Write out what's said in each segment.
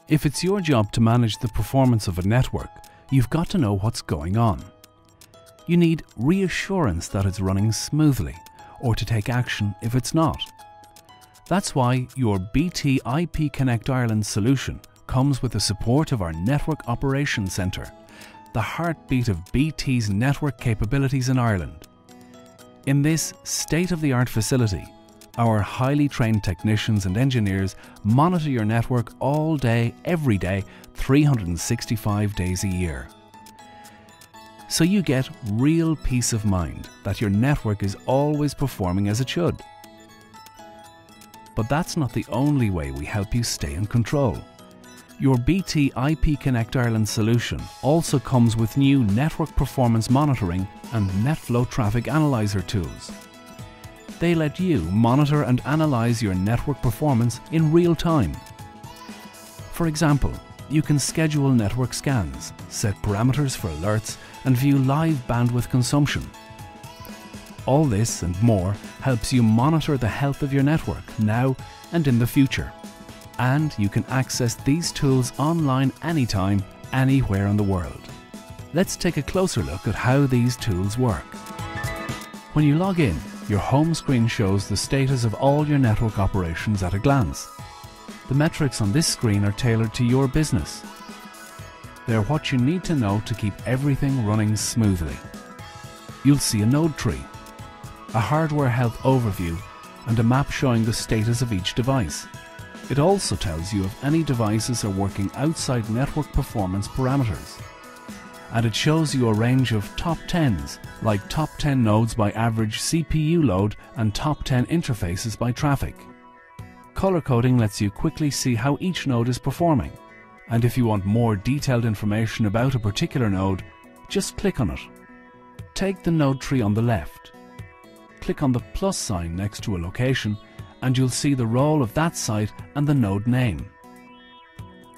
If it's your job to manage the performance of a network, you've got to know what's going on. You need reassurance that it's running smoothly, or to take action if it's not. That's why your BT IP Connect Ireland solution comes with the support of our Network Operations Centre, the heartbeat of BT's network capabilities in Ireland. In this state-of-the-art facility, our highly trained technicians and engineers monitor your network all day, every day, 365 days a year. So you get real peace of mind that your network is always performing as it should. But that's not the only way we help you stay in control. Your BT IP Connect Ireland solution also comes with new network performance monitoring and NetFlow traffic analyzer tools. They let you monitor and analyze your network performance in real time. For example, you can schedule network scans, set parameters for alerts, and view live bandwidth consumption. All this and more helps you monitor the health of your network now and in the future. And you can access these tools online anytime, anywhere in the world. Let's take a closer look at how these tools work. When you log in, your home screen shows the status of all your network operations at a glance. The metrics on this screen are tailored to your business. They're what you need to know to keep everything running smoothly. You'll see a node tree, a hardware health overview, and a map showing the status of each device. It also tells you if any devices are working outside network performance parameters. And it shows you a range of top 10s, like top 10 nodes by average CPU load and top 10 interfaces by traffic. Color coding lets you quickly see how each node is performing. And if you want more detailed information about a particular node, just click on it. Take the node tree on the left. Click on the plus sign next to a location and you'll see the role of that site and the node name.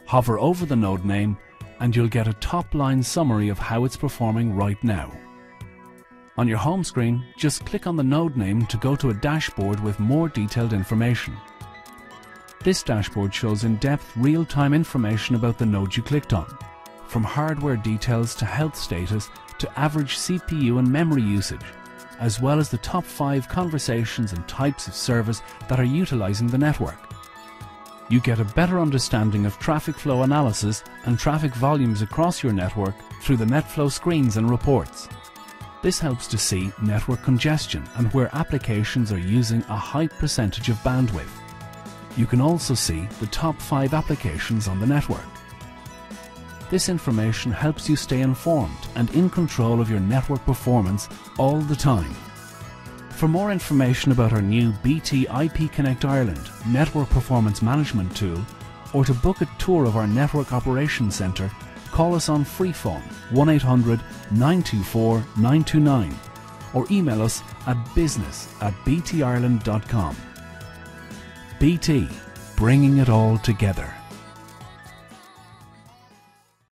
Hover over the node name and you'll get a top-line summary of how it's performing right now. On your home screen, just click on the node name to go to a dashboard with more detailed information. This dashboard shows in-depth, real-time information about the node you clicked on, from hardware details to health status to average CPU and memory usage, as well as the top 5 conversations and types of service that are utilizing the network. You get a better understanding of traffic flow analysis and traffic volumes across your network through the NetFlow screens and reports. This helps to see network congestion and where applications are using a high percentage of bandwidth. You can also see the top 5 applications on the network. This information helps you stay informed and in control of your network performance all the time. For more information about our new BT IP Connect Ireland Network Performance Management tool, or to book a tour of our Network Operations Centre, call us on free phone 1800 924 929 or email us at business@btireland.com. BT, bringing it all together.